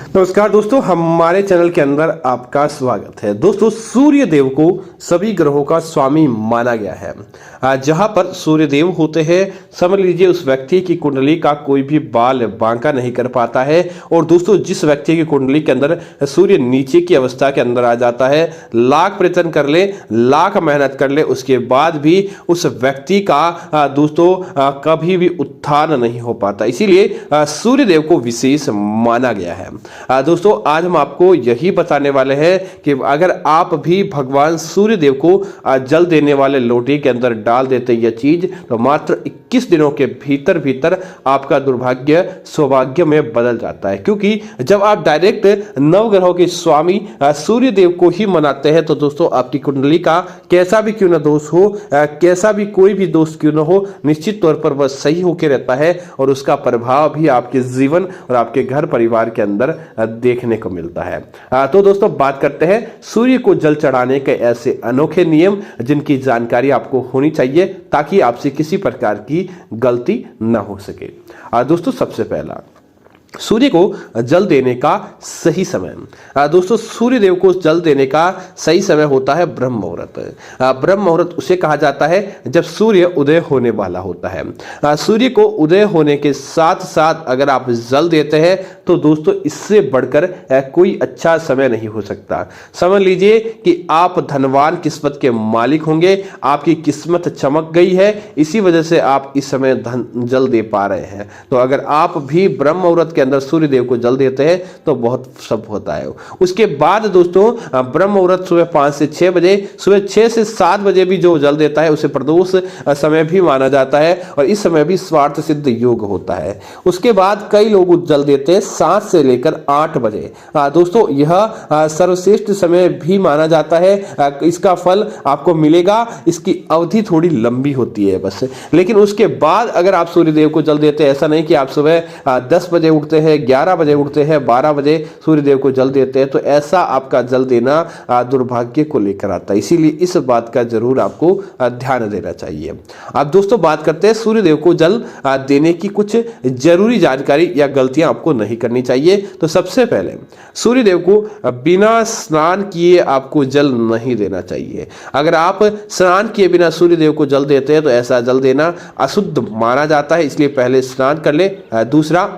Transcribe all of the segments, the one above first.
नमस्कार दोस्तों, हमारे चैनल के अंदर आपका स्वागत है। दोस्तों, सूर्य देव को सभी ग्रहों का स्वामी माना गया है। जहां पर सूर्य देव होते हैं, समझ लीजिए उस व्यक्ति की कुंडली का कोई भी बाल बांका नहीं कर पाता है। और दोस्तों, जिस व्यक्ति की कुंडली के अंदर सूर्य नीचे की अवस्था के अंदर आ जाता है, लाख प्रयत्न कर ले, लाख मेहनत कर ले, उसके बाद भी उस व्यक्ति का दोस्तों कभी भी उत्थान नहीं हो पाता। इसीलिए सूर्य देव को विशेष माना गया है। दोस्तों, आज हम आपको यही बताने वाले हैं कि अगर आप भी भगवान सूर्य देव को जल देने वाले लोटे के अंदर डाल देते यह चीज, तो मात्र 21 दिनों के भीतर भीतर आपका दुर्भाग्य सौभाग्य में बदल जाता है। क्योंकि जब आप डायरेक्ट नवग्रहों के स्वामी सूर्य देव को ही मनाते हैं, तो दोस्तों आपकी कुंडली का कैसा भी क्यों न दोष हो, कैसा भी कोई भी दोष क्यों न हो, निश्चित तौर पर वह सही होकर रहता है और उसका प्रभाव भी आपके जीवन और आपके घर परिवार के अंदर देखने को मिलता है। तो दोस्तों, बात करते हैं सूर्य को जल चढ़ाने के ऐसे अनोखे नियम जिनकी जानकारी आपको होनी चाहिए ताकि आपसे किसी प्रकार की गलती न हो सके। दोस्तों, सबसे पहला, सूर्य को जल देने का सही समय। दोस्तों, सूर्य देव को जल देने का सही समय होता है ब्रह्म मुहूर्त। ब्रह्म मुहूर्त उसे कहा जाता है जब सूर्य उदय होने वाला होता है। सूर्य को उदय होने के साथ साथ अगर आप जल देते हैं तो दोस्तों इससे बढ़कर कोई अच्छा समय नहीं हो सकता। समझ लीजिए कि आप धनवान किस्मत के मालिक होंगे, आपकी किस्मत चमक गई है, इसी वजह से आप इस समय धन जल दे पा रहे हैं। तो अगर आप भी ब्रह्म मुहूर्त के अंदर सूर्य देव को जल देते हैं तो बहुत शुभ होता है। उसके बाद दोस्तों, ब्रह्म मुहूर्त सुबह 5 से 6 बजे, सुबह 6 से 7 बजे भी जो जल देता है उसे प्रदोष समय भी माना जाता है और इस समय भी स्वार्थ सिद्ध योग होता है। उसके बाद कई लोग जल देते हैं 7 से लेकर 8 बजे। दोस्तों, यह सर्वश्रेष्ठ समय भी माना जाता है। इसका फल आपको मिलेगा, इसकी अवधि थोड़ी लंबी होती है बस। लेकिन उसके बाद अगर आप सूर्य देव को जल देते हैं, ऐसा नहीं कि आप सुबह 10 बजे उठते हैं, 11 बजे उठते हैं, 12 बजे सूर्य देव को जल देते हैं, तो ऐसा आपका जल देना दुर्भाग्य को लेकर आता है। इसीलिए इस बात का जरूर आपको ध्यान देना चाहिए। अब दोस्तों, बात करते हैं सूर्य देव को जल देने की कुछ जरूरी जानकारी या गलतियां आपको नहीं करनी चाहिए। तो सबसे पहले, सूर्य देव को बिना स्नान किए आपको जल नहीं देना चाहिए। अगर आप स्नान किए बिना सूर्य देव को जल देते हैं तो ऐसा जल देना अशुद्ध माना जाता है, इसलिए पहले स्नान कर ले। दूसरा,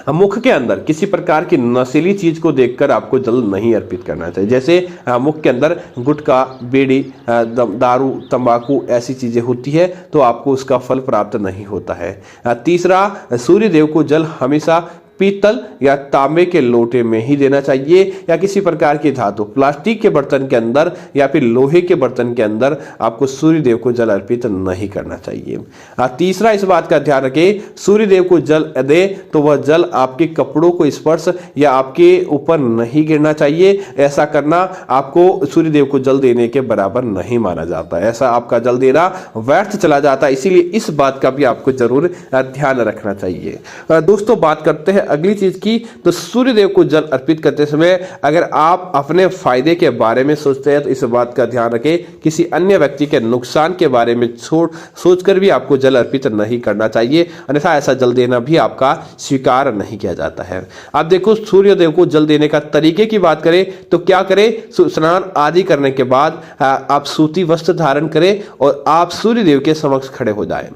मुख के अंदर किसी प्रकार की नशीली चीज को देखकर आपको जल नहीं अर्पित करना चाहिए। जैसे मुख के अंदर गुटखा, बीड़ी, दारू, तंबाकू ऐसी चीजें होती है तो आपको उसका फल प्राप्त नहीं होता है। तीसरा, सूर्य देव को जल हमेशा पीतल या तांबे के लोटे में ही देना चाहिए या किसी प्रकार की धातु, प्लास्टिक के बर्तन के अंदर या फिर लोहे के बर्तन के अंदर आपको सूर्य देव को जल अर्पित नहीं करना चाहिए। तीसरा, इस बात का ध्यान रखें, सूर्य देव को जल दे तो वह जल आपके कपड़ों को स्पर्श या आपके ऊपर नहीं गिरना चाहिए। ऐसा करना आपको सूर्य देव को जल देने के बराबर नहीं माना जाता। ऐसा आपका जल देना व्यर्थ चला जाता है, इसीलिए इस बात का भी आपको जरूर ध्यान रखना चाहिए। दोस्तों, बात करते हैं अगली चीज की। तो सूर्य देव को जल अर्पित करते समय अगर आप अपने फायदे के बारे में सोचते हैं तो इस बात का ध्यान रखें, किसी अन्य व्यक्ति के नुकसान के बारे में सोचकर भी आपको जल अर्पित नहीं करना चाहिए, अन्यथा ऐसा जल देना भी आपका स्वीकार नहीं किया जाता है। आप देखो, सूर्य देव को जल देने का तरीके की बात करें तो क्या करें, स्नान आदि करने के बाद आप सूती वस्त्र धारण करें और आप सूर्य देव के समक्ष खड़े हो जाएं।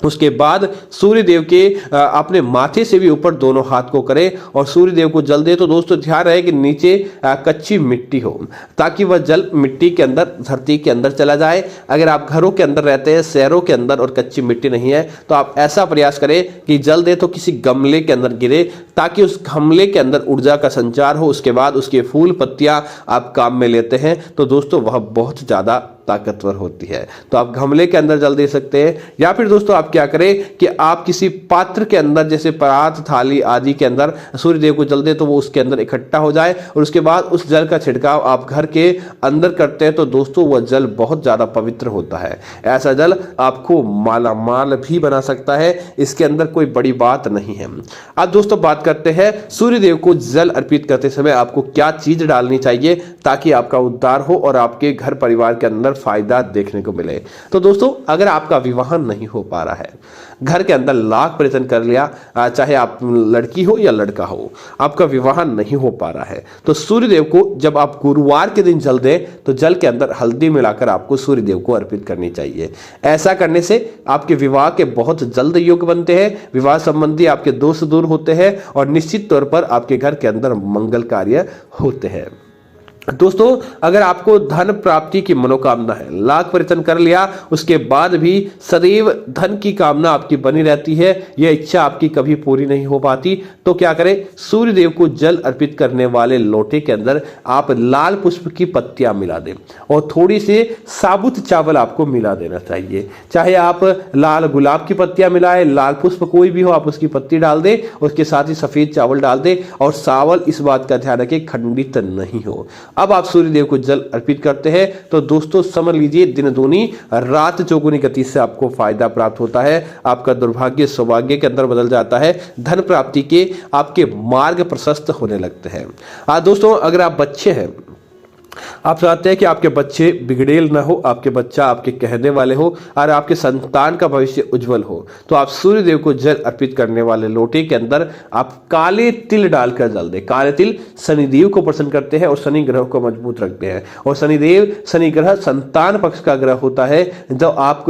उसके बाद सूर्य देव के अपने माथे से भी ऊपर दोनों हाथ को करें और सूर्य देव को जल दे। तो दोस्तों, ध्यान रहे कि नीचे कच्ची मिट्टी हो ताकि वह जल मिट्टी के अंदर, धरती के अंदर चला जाए। अगर आप घरों के अंदर रहते हैं, शहरों के अंदर और कच्ची मिट्टी नहीं है, तो आप ऐसा प्रयास करें कि जल दे तो किसी गमले के अंदर गिरे ताकि उस गमले के अंदर ऊर्जा का संचार हो। उसके बाद उसके फूल पत्तियां आप काम में लेते हैं तो दोस्तों वह बहुत ज्यादा ताकतवर होती है। तो आप गमले के अंदर जल दे सकते हैं या फिर दोस्तों आप क्या करें कि आप किसी पात्र के अंदर, जैसे परात, थाली आदि के अंदर सूर्य देव को जल दे तो वो उसके अंदर इकट्ठा हो जाए और उसके बाद उस जल का छिड़काव आप घर के अंदर करते हैं तो दोस्तों वह जल बहुत ज्यादा पवित्र होता है। ऐसा जल आपको माला माल भी बना सकता है, इसके अंदर कोई बड़ी बात नहीं है। अब दोस्तों, बात करते हैं सूर्य देव को जल अर्पित करते समय आपको क्या चीज डालनी चाहिए ताकि आपका उद्धार हो और आपके घर परिवार के अंदर अंदर फायदा देखने को मिले। तो दोस्तों, अगर आपका विवाह नहीं हो पा रहा है, घर के अंदर लाख प्रयत्न कर लिया, चाहे आप लड़की हो या लड़का हो, आपका विवाह नहीं हो पा रहा है, तो सूर्यदेव को जब आप गुरुवार के दिन जल दें तो जल के अंदर हल्दी मिलाकर आपको सूर्यदेव को अर्पित करनी चाहिए। ऐसा करने से आपके विवाह के बहुत जल्द योग बनते हैं, विवाह संबंधी आपके दोष दूर होते हैं और निश्चित तौर पर आपके घर के अंदर मंगल कार्य होते हैं। दोस्तों, अगर आपको धन प्राप्ति की मनोकामना है, लाख प्रयत्न कर लिया, उसके बाद भी सदैव धन की कामना आपकी बनी रहती है, यह इच्छा आपकी कभी पूरी नहीं हो पाती, तो क्या करें? सूर्यदेव को जल अर्पित करने वाले लोटे के अंदर आप लाल पुष्प की पत्तियां मिला दें और थोड़ी सी साबुत चावल आपको मिला देना चाहिए। चाहे आप लाल गुलाब की पत्तियां मिलाएं, लाल पुष्प कोई भी हो, आप उसकी पत्ती डाल दें, उसके साथ ही सफेद चावल डाल दें और चावल इस बात का ध्यान रखें खंडित नहीं हो। अब आप सूर्यदेव को जल अर्पित करते हैं तो दोस्तों समझ लीजिए, दिन दूनी रात चौगुनी गति से आपको फायदा प्राप्त होता है। आपका दुर्भाग्य सौभाग्य के अंदर बदल जाता है, धन प्राप्ति के आपके मार्ग प्रशस्त होने लगते हैं। दोस्तों, अगर आप बच्चे हैं, आप चाहते हैं कि आपके बच्चे बिगड़ेल ना हो, आपके बच्चा आपके कहने वाले हो और आपके संतान का भविष्य उज्जवल हो, तो आप सूर्यदेव को जल अर्पित करने वाले लोटे के अंदर आप काले तिल डालकर जल दें। काले तिल शनिदेव को प्रसन्न करते हैं और शनि ग्रह को मजबूत रखते हैं, और शनि ग्रह संतान पक्ष का ग्रह होता है। जब आप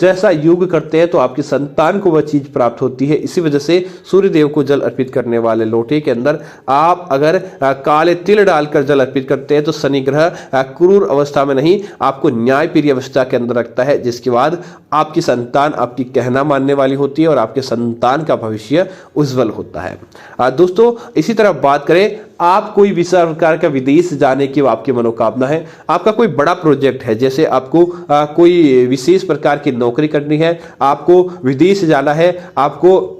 जैसा योग करते हैं तो आपकी संतान को वह चीज प्राप्त होती है। इसी वजह से सूर्यदेव को जल अर्पित करने वाले लोटे के अंदर आप अगर काले तिल डालकर जल अर्पित करते हैं तो शनि ग्रह क्रूर अवस्था में नहीं, आपको न्यायप्रिय अवस्था के अंदर रखता है, जिसके बाद आपकी संतान आपकी कहना मानने वाली होती है और आपके संतान का भविष्य उज्जवल होता है। दोस्तों, इसी तरह बात करें, आप कोई भी प्रकार का विदेश जाने की आपकी मनोकामना है, आपका कोई बड़ा प्रोजेक्ट है, जैसे आपको कोई विशेष प्रकार की नौकरी करनी है, आपको विदेश जाना है, आपको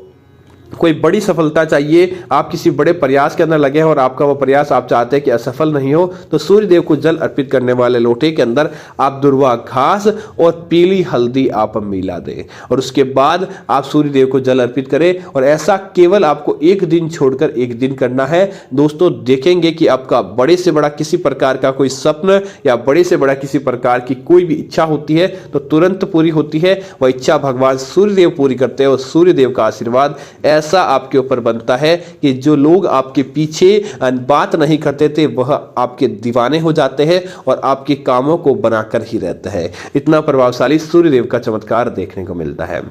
कोई बड़ी सफलता चाहिए, आप किसी बड़े प्रयास के अंदर लगे हैं और आपका वो प्रयास आप चाहते हैं कि असफल नहीं हो, तो सूर्यदेव को जल अर्पित करने वाले लोटे के अंदर आप दुर्वा घास और पीली हल्दी आप मिला दें और उसके बाद आप सूर्यदेव को जल अर्पित करें। और ऐसा केवल आपको एक दिन छोड़कर एक दिन करना है। दोस्तों, देखेंगे कि आपका बड़े से बड़ा किसी प्रकार का कोई स्वप्न या बड़े से बड़ा किसी प्रकार की कोई भी इच्छा होती है तो तुरंत पूरी होती है। वह इच्छा भगवान सूर्यदेव पूरी करते हैं और सूर्यदेव का आशीर्वाद ऐसा आपके ऊपर बनता है कि जो लोग आपके पीछे बात नहीं करते थे वह आपके दीवाने हो जाते हैं और आपके कामों को बनाकर ही रहते हैं। इतना प्रभावशाली सूर्यदेव का चमत्कार देखने को मिलता है।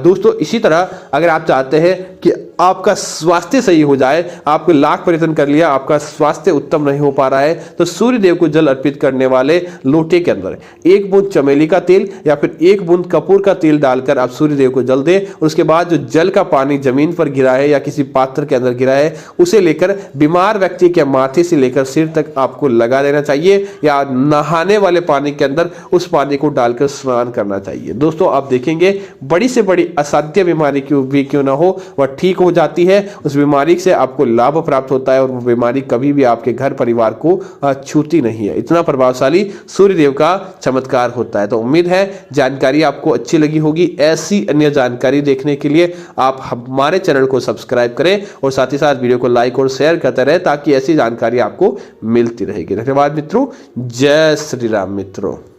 दोस्तों, इसी तरह अगर आप चाहते हैं कि आपका स्वास्थ्य सही हो जाए, आपको लाख प्रयत्न कर लिया, आपका स्वास्थ्य उत्तम नहीं हो पा रहा है, तो सूर्यदेव को जल अर्पित करने वाले लोटे के अंदर एक बूंद चमेली का तेल या फिर एक बूंद कपूर का तेल डालकर आप सूर्यदेव को जल दें। उसके बाद जो जल का पानी जमीन पर गिरा है या किसी पात्र के अंदर गिरा है, उसे लेकर बीमार व्यक्ति के माथे से लेकर सिर तक आपको लगा देना चाहिए या नहाने वाले पानी के अंदर उस पानी को डालकर स्नान करना चाहिए। दोस्तों, आप देखेंगे बड़ी से बड़ी असाध्य बीमारी क्यों ना हो, वह ठीक हो जाती है। उस बीमारी से आपको लाभ प्राप्त होता है और वो बीमारी कभी भी आपके घर परिवार को छूती नहीं है। इतना प्रभावशाली सूर्यदेव का चमत्कार होता है। तो उम्मीद है जानकारी आपको अच्छी लगी होगी। ऐसी अन्य जानकारी देखने के लिए आप हमारे चैनल को सब्सक्राइब करें और साथ ही साथ वीडियो को लाइक और शेयर करते रहे ताकि ऐसी जानकारी आपको मिलती रहेगी। धन्यवाद मित्रों। जय श्री राम मित्रों।